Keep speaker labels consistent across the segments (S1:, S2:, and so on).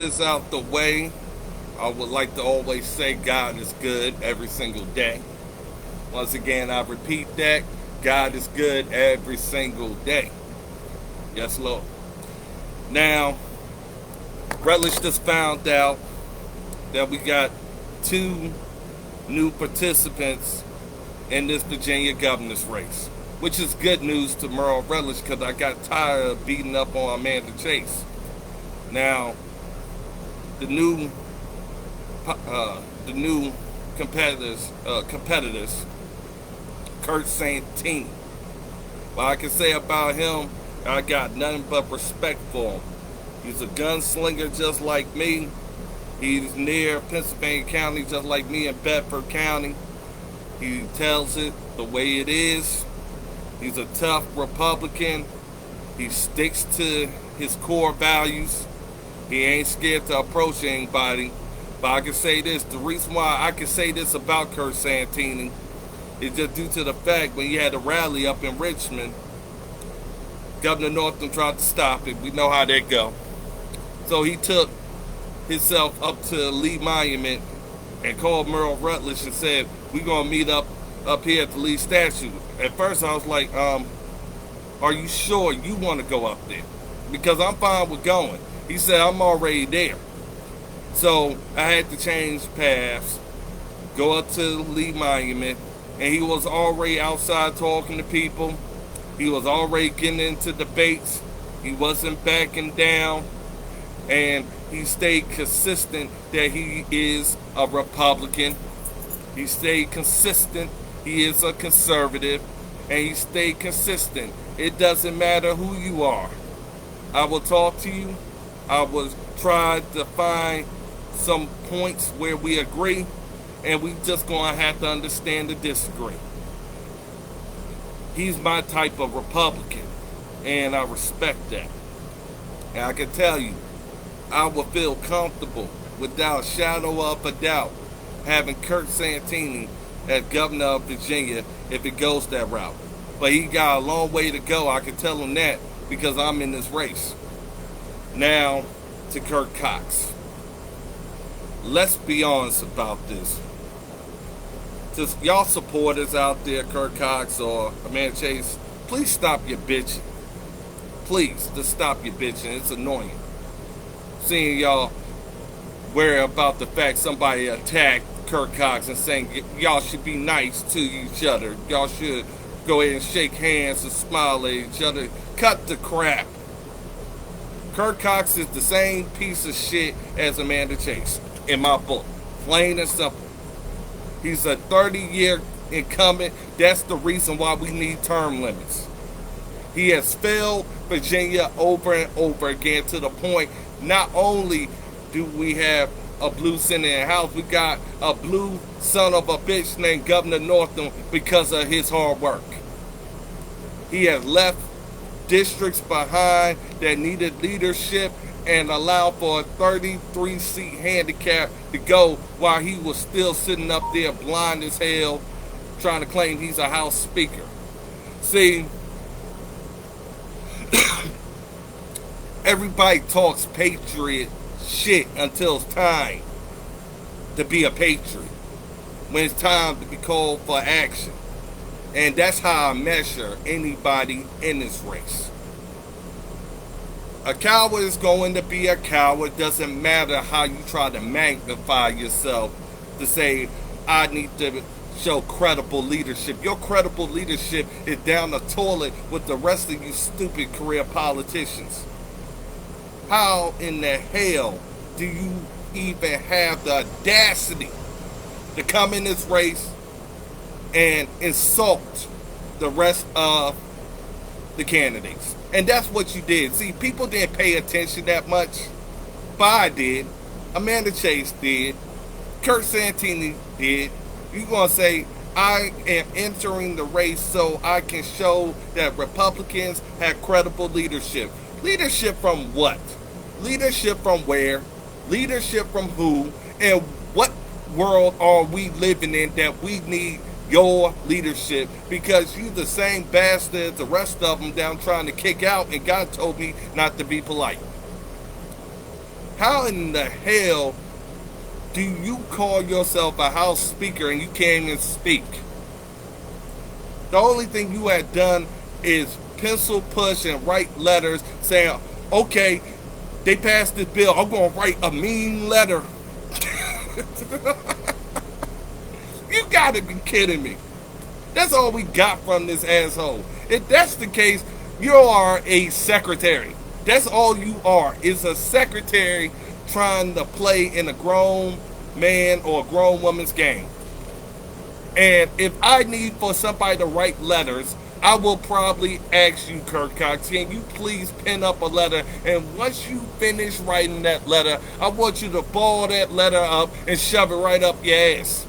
S1: This out the way, I would like to always say God is good every single day. Once again, I repeat that God is good every single day. Yes, Lord. Now, Relish just found out that we got two new participants in this Virginia governor's race, which is good news to Merle Relish because I got tired of beating up on Amanda Chase. Now, the new the new competitors, Kurt Santini. What I can say about him, I got nothing but respect for him. He's a gunslinger just like me. He's near Pennsylvania County just like me in Bedford County. He tells it the way it is. He's a tough Republican. He sticks to his core values. He ain't scared to approach anybody. But I can say this, the reason why I can say this about Kurt Santini is just due to the fact when he had a rally up in Richmond, Governor Northam tried to stop it. We know how that go. So he took himself up to Lee Monument and called Merle Rutledge and said, we're going to meet up here at the Lee statue. At first I was like, are you sure you want to go up there? Because I'm fine with going. He said, I'm already there. So I had to change paths, go up to Lee Monument, and he was already outside talking to people. He was already getting into debates. He wasn't backing down, and he stayed consistent that he is a Republican. He stayed consistent. He is a conservative, and he stayed consistent. It doesn't matter who you are. I will talk to you. I will try to find some points where we agree, and we just gonna have to understand to disagree. He's my type of Republican, and I respect that. And I can tell you, I would feel comfortable without a shadow of a doubt having Kurt Santini as governor of Virginia if it goes that route. But he got a long way to go, I can tell him that, because I'm in this race. Now, to Kurt Cox. Let's be honest about this. Just y'all supporters out there, Kurt Cox or Amanda Chase, please stop your bitching. Please, just stop your bitching. It's annoying. Seeing y'all worry about the fact somebody attacked Kurt Cox and saying y'all should be nice to each other. Y'all should go ahead and shake hands and smile at each other. Cut the crap. Kurt Cox is the same piece of shit as Amanda Chase, in my book. Plain and simple. He's a 30-year incumbent. That's the reason why we need term limits. He has failed Virginia over and over again to the point not only do we have a blue Senate and House, we got a blue son of a bitch named Governor Northam because of his hard work. He has left districts behind that needed leadership and allowed for a 33-seat handicap to go while he was still sitting up there blind as hell trying to claim he's a House Speaker. See, everybody talks patriot shit until it's time to be a patriot, when it's time to be called for action. And that's how I measure anybody in this race. A coward is going to be a coward. Doesn't matter how you try to magnify yourself to say, I need to show credible leadership. Your credible leadership is down the toilet with the rest of you stupid career politicians. How in the hell do you even have the audacity to come in this race and insult the rest of the candidates? And that's what you did. See, people didn't pay attention that much, but I did. Amanda Chase did. Kurt Santini did. You're going to say, I am entering the race so I can show that Republicans have credible leadership. Leadership from what? Leadership from where? Leadership from who? And what world are we living in that we need your leadership? Because you the same bastard as the rest of them down trying to kick out, and God told me not to be polite. How in the hell do you call yourself a House Speaker and you can't even speak? The only thing you had done is pencil push and write letters saying, okay, they passed this bill, I'm going to write a mean letter. You got to be kidding me. That's all we got from this asshole. If that's the case, you are a secretary. That's all you are, is a secretary trying to play in a grown man or a grown woman's game. And if I need for somebody to write letters, I will probably ask you, Kurt Cox, can you please pen up a letter? And once you finish writing that letter, I want you to ball that letter up and shove it right up your ass.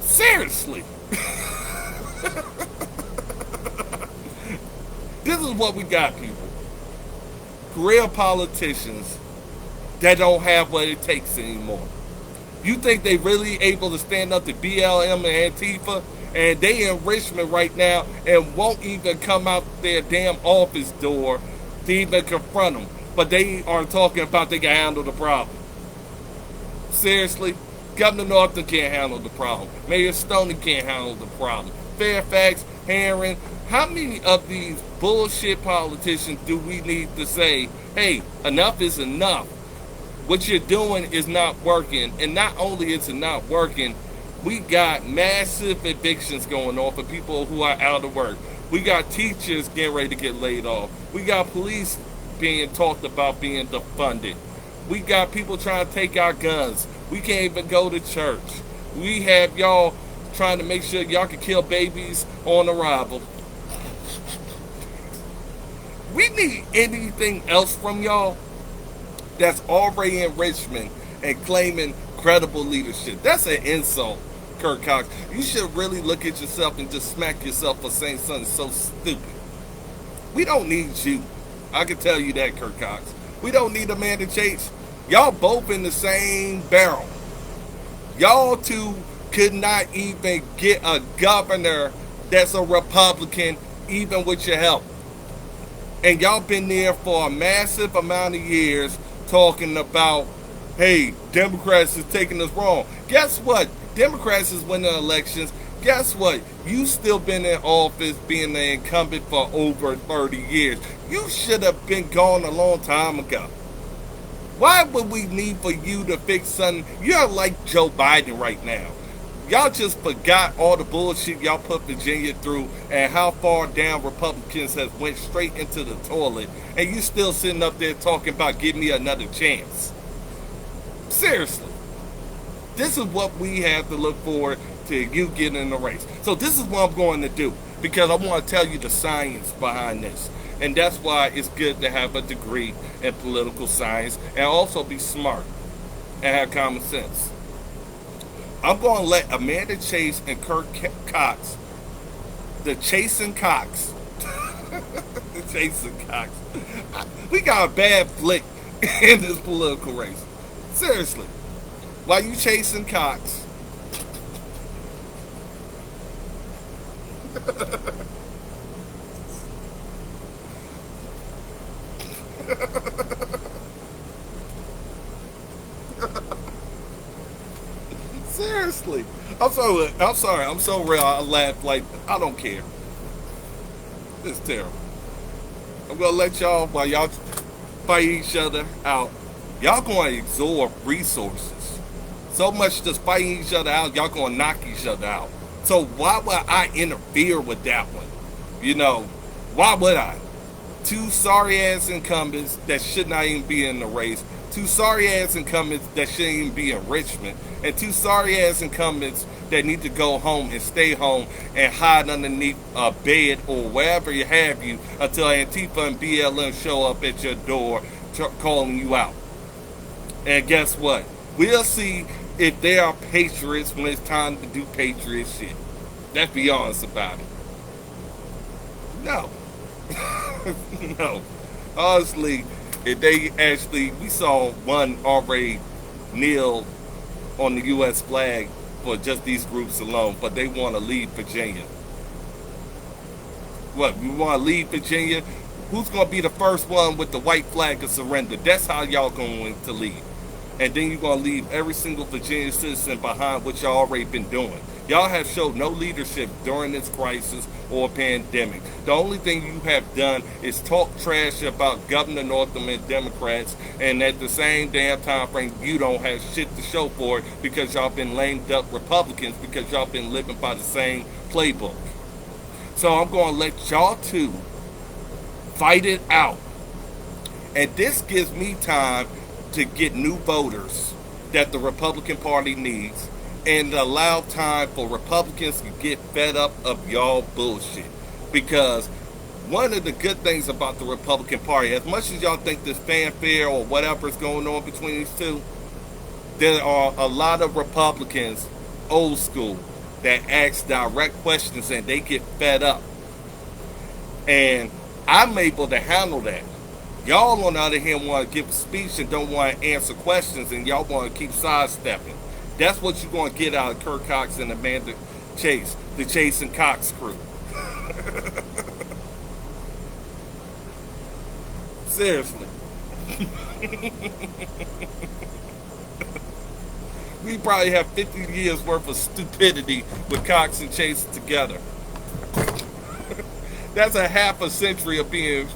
S1: Seriously. This is what we got, people. Career politicians that don't have what it takes anymore. You think they really able to stand up to BLM and Antifa? And they in Richmond right now and won't even come out their damn office door to even confront them. But they are talking about they can handle the problem. Seriously? Governor Norton can't handle the problem. Mayor Stoney can't handle the problem. Fairfax, Herring, how many of these bullshit politicians do we need to say, hey, enough is enough? What you're doing is not working. And not only is it not working, we got massive evictions going on for people who are out of work. We got teachers getting ready to get laid off. We got police being talked about being defunded. We got people trying to take our guns. We can't even go to church. We have y'all trying to make sure y'all can kill babies on arrival. We need anything else from y'all that's already in Richmond and claiming credible leadership. That's an insult, Kurt Cox. You should really look at yourself and just smack yourself for saying something so stupid. We don't need you. I can tell you that, Kurt Cox. We don't need Amanda Chase. Y'all both in the same barrel. Y'all two could not even get a governor that's a Republican, even with your help. And y'all been there for a massive amount of years talking about, hey, Democrats is taking us wrong. Guess what? Democrats is winning elections. Guess what? You still been in office being the incumbent for over 30 years. You should have been gone a long time ago. Why would we need for you to fix something? You're like Joe Biden right now. Y'all just forgot all the bullshit y'all put Virginia through and how far down Republicans have went straight into the toilet. And you still sitting up there talking about give me another chance. Seriously. This is what we have to look forward to you getting in the race. So this is what I'm going to do, because I want to tell you the science behind this. And that's why it's good to have a degree in political science and also be smart and have common sense. I'm going to let Amanda Chase and Kurt Cox, the Chasing Cox, the Chasing Cox, we got a bad flick in this political race. Seriously. While you chasing Cox, seriously. I'm sorry. I'm so real. I laugh like I don't care. It's terrible. I'm gonna let y'all, while y'all fight each other out, y'all gonna absorb resources. So much just fighting each other out, y'all gonna knock each other out. So why would I interfere with that one? You know, why would I? Two sorry ass incumbents that should not even be in the race. Two sorry ass incumbents that shouldn't even be in Richmond. And two sorry ass incumbents that need to go home and stay home and hide underneath a bed or wherever you have you until Antifa and BLM show up at your door calling you out. And guess what? We'll see if they are patriots when it's time to do patriot shit. Let's be honest about it. No. No. Honestly, if they actually, we saw one already kneel on the U.S. flag for just these groups alone, but they want to leave Virginia. What, we want to leave Virginia? Who's going to be the first one with the white flag of surrender? That's how y'all going to lead. And then you're going to leave every single Virginia citizen behind what y'all already been doing. Y'all have showed no leadership during this crisis or pandemic. The only thing you have done is talk trash about Governor Northam and Democrats, and at the same damn time frame, you don't have shit to show for it because y'all been lamed up Republicans because y'all been living by the same playbook. So I'm going to let y'all two fight it out. And this gives me time to get new voters that the Republican Party needs and allow time for Republicans to get fed up of y'all bullshit. Because one of the good things about the Republican Party, as much as y'all think this fanfare or whatever is going on between these two, there are a lot of Republicans, old school, that ask direct questions and they get fed up. And I'm able to handle that. Y'all, on the other hand, want to give a speech and don't want to answer questions, and y'all want to keep sidestepping. That's what you're going to get out of Kurt Cox and Amanda Chase, the Chasing Cox crew. Seriously. We probably have 50 years worth of stupidity with Cox and Chase together. That's a half a century of being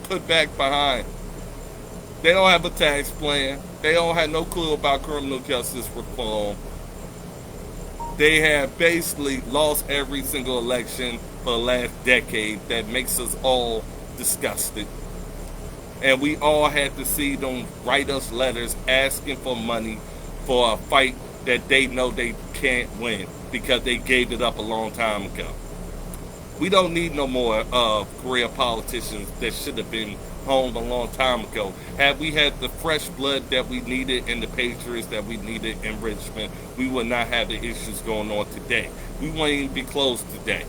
S1: put back behind. They don't have a tax plan. They don't have no clue about criminal justice reform. They have basically lost every single election for the last decade. That makes us all disgusted. And we all had to see them write us letters asking for money for a fight that they know they can't win because they gave it up a long time ago. We don't need no more career politicians that should have been home a long time ago. Had we had the fresh blood that we needed and the patriots that we needed in Richmond, we would not have the issues going on today. We wouldn't even be closed today.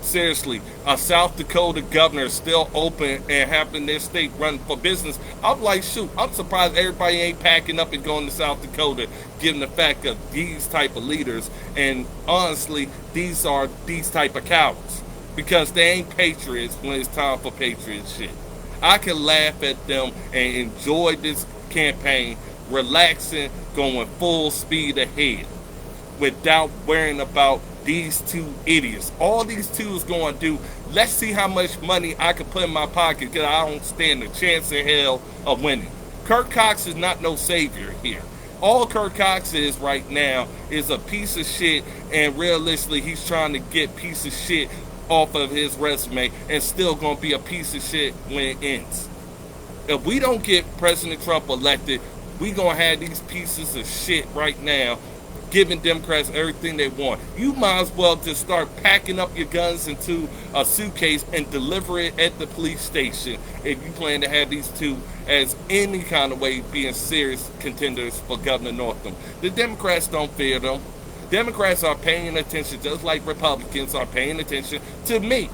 S1: Seriously, a South Dakota governor is still open and having their state run for business. I'm like, shoot, I'm surprised everybody ain't packing up and going to South Dakota, given the fact of these type of leaders. And honestly, these are these type of cowards. Because they ain't patriots when it's time for patriot shit. I can laugh at them and enjoy this campaign, relaxing, going full speed ahead, without worrying about these two idiots. All these two is going to do, let's see how much money I can put in my pocket because I don't stand a chance in hell of winning. Kurt Cox is not no savior here. All Kurt Cox is right now is a piece of shit, and realistically, he's trying to get piece of shit off of his resume and still gonna be a piece of shit when it ends. If we don't get President Trump elected, we gonna have these pieces of shit right now giving Democrats everything they want. You might as well just start packing up your guns into a suitcase and deliver it at the police station if you plan to have these two as any kind of way being serious contenders for Governor Northam. The Democrats don't fear them. Democrats are paying attention just like Republicans are paying attention to me.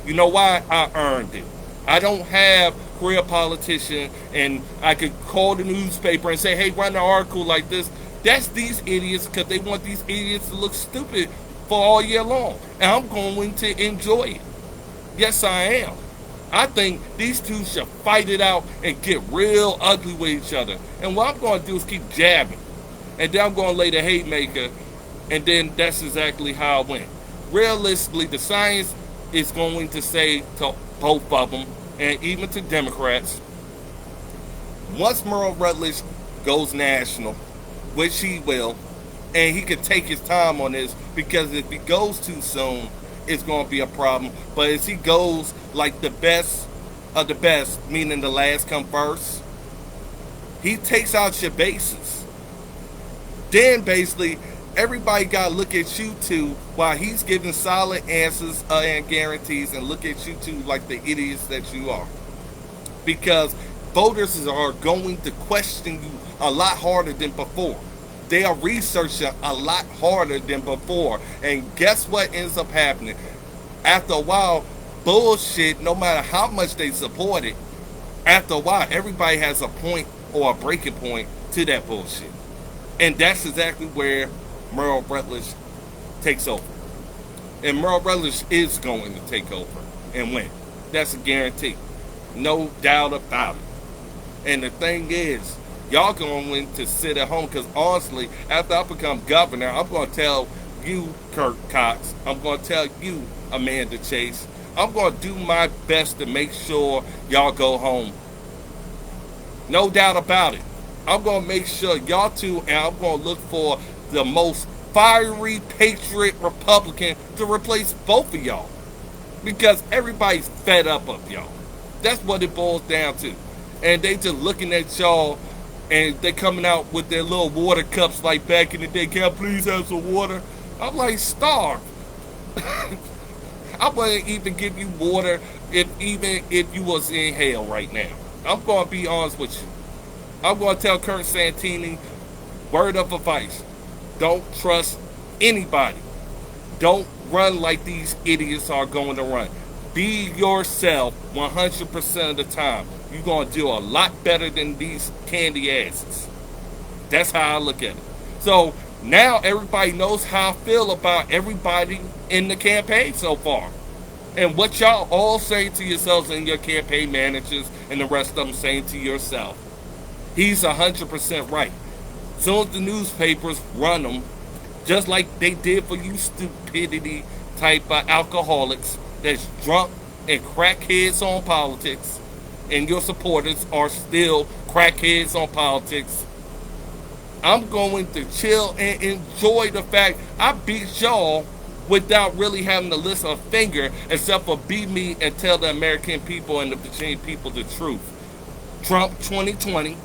S1: You know why? I earned it. I don't have a career politician and I could call the newspaper and say, hey, run an article like this. That's these idiots because they want these idiots to look stupid for all year long. And I'm going to enjoy it. Yes, I am. I think these two should fight it out and get real ugly with each other. And what I'm going to do is keep jabbing. And then I'm going to lay the haymaker. And then that's exactly how it went. Realistically, the science is going to say to both of them, and even to Democrats, once Merle Rutledge goes national, which he will, and he could take his time on this, because if he goes too soon, it's going to be a problem. But as he goes like the best of the best, meaning the last come first, he takes out your bases. Then basically, everybody got to look at you two while he's giving solid answers and guarantees, and look at you two like the idiots that you are. Because voters are going to question you a lot harder than before. They are researching a lot harder than before. And guess what ends up happening? After a while, bullshit, no matter how much they support it, after a while, everybody has a point or a breaking point to that bullshit. And that's exactly where Merle Rutledge takes over. And Merle Rutledge is going to take over and win. That's a guarantee. No doubt about it. And the thing is, y'all going to sit at home because honestly, after I become governor, I'm going to tell you, Kirk Cox, I'm going to tell you, Amanda Chase, I'm going to do my best to make sure y'all go home. No doubt about it. I'm going to make sure y'all two, and I'm going to look for the most fiery patriot Republican to replace both of y'all. Because everybody's fed up of y'all. That's what it boils down to. And they just looking at y'all and they coming out with their little water cups like back in the day. Can I please have some water? I'm like, starve. I wouldn't even give you water even if you was in hell right now. I'm going to be honest with you. I'm going to tell Kurt Santini, word of advice, don't trust anybody. Don't run like these idiots are going to run. Be yourself 100% of the time. You're going to do a lot better than these candy asses. That's how I look at it. So now everybody knows how I feel about everybody in the campaign so far. And what y'all all saying to yourselves and your campaign managers and the rest of them saying to yourself. He's 100% right. As soon as the newspapers run them, just like they did for you stupidity type of alcoholics that's drunk and crackheads on politics, and your supporters are still crackheads on politics, I'm going to chill and enjoy the fact I beat y'all without really having to lift a finger except for be me and tell the American people and the Virginia people the truth. Trump 2020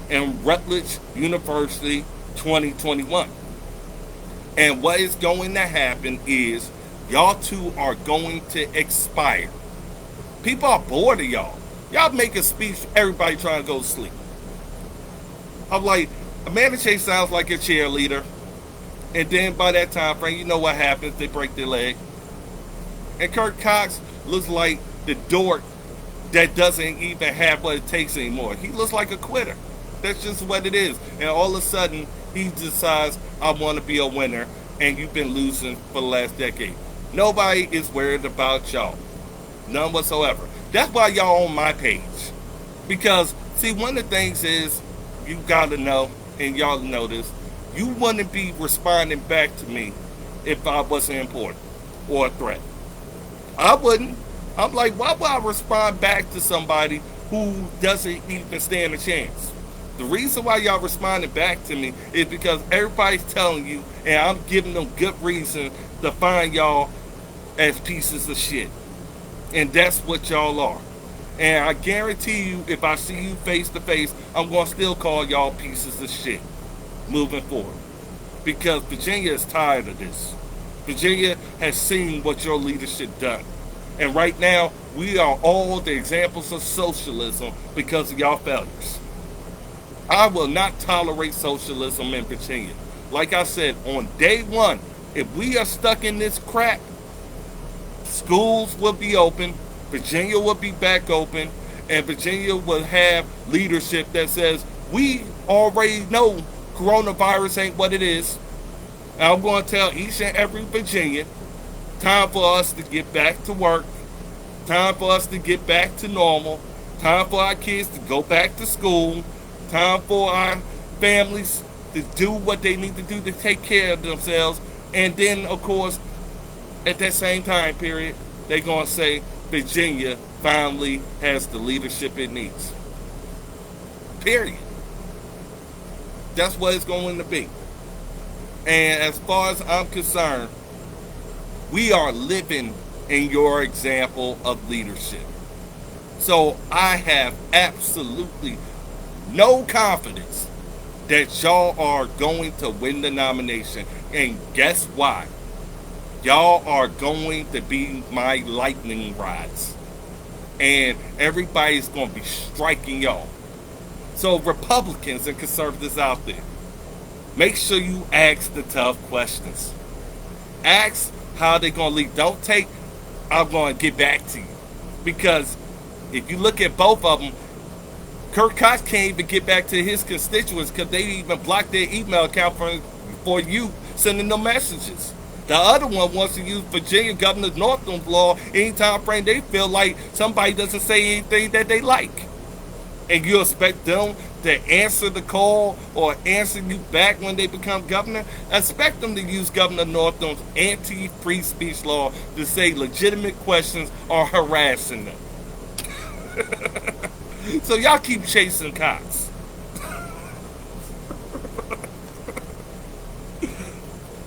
S1: and Rutledge University 2021. And what is going to happen is y'all two are going to expire. People are bored of y'all. Y'all make a speech, everybody trying to go to sleep. I'm like, Amanda Chase sounds like a cheerleader. And then by that time frame, you know what happens. They break their leg. And Kirk Cox looks like the dork that doesn't even have what it takes anymore. He looks like a quitter. That's just what it is. And all of a sudden, he decides, I want to be a winner. And you've been losing for the last decade. Nobody is worried about y'all. None whatsoever. That's why y'all on my page. Because, see, one of the things is, you got to know, and y'all know this, you wouldn't be responding back to me if I wasn't important or a threat. I wouldn't. I'm like, why would I respond back to somebody who doesn't even stand a chance? The reason why y'all responding back to me is because everybody's telling you, and I'm giving them good reason to find y'all as pieces of shit. And that's what y'all are. And I guarantee you, if I see you face to face, I'm going to still call y'all pieces of shit moving forward. Because Virginia is tired of this. Virginia has seen what your leadership done. And right now, we are all the examples of socialism because of y'all failures. I will not tolerate socialism in Virginia. Like I said, on day one, if we are stuck in this crap, schools will be open, Virginia will be back open, and Virginia will have leadership that says, we already know coronavirus ain't what it is. And I'm going to tell each and every Virginian, time for us to get back to work, time for us to get back to normal, time for our kids to go back to school, time for our families to do what they need to do to take care of themselves. And then, of course, at that same time period, they're going to say Virginia finally has the leadership it needs. Period. That's what it's going to be. And as far as I'm concerned, we are living in your example of leadership. So I have absolutely no confidence that y'all are going to win the nomination. And guess why? Y'all are going to be my lightning rods. And everybody's going to be striking y'all. So Republicans and conservatives out there, make sure you ask the tough questions. Ask how they're going to lead. Don't take, I'm going to get back to you. Because if you look at both of them, Kirk Cox can't even get back to his constituents because they even blocked their email account for you sending them messages. The other one wants to use Virginia Governor Northam's law anytime frame they feel like somebody doesn't say anything that they like. And you expect them to answer the call or answer you back when they become governor? Expect them to use Governor Northam's anti-free speech law to say legitimate questions are harassing them. So y'all keep chasing Cox.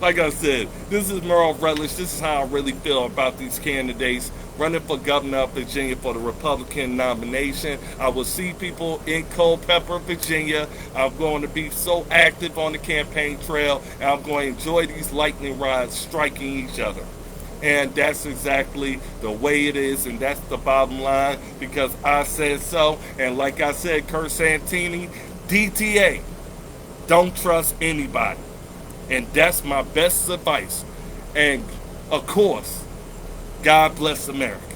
S1: Like I said, this is Merle Rutledge. This is how I really feel about these candidates running for governor of Virginia for the Republican nomination. I will see people in Culpeper, Virginia. I'm going to be so active on the campaign trail, and I'm going to enjoy these lightning rods striking each other. And that's exactly the way it is, and that's the bottom line, because I said so. And like I said, Kurt Santini, DTA, don't trust anybody. And that's my best advice. And of course, God bless America.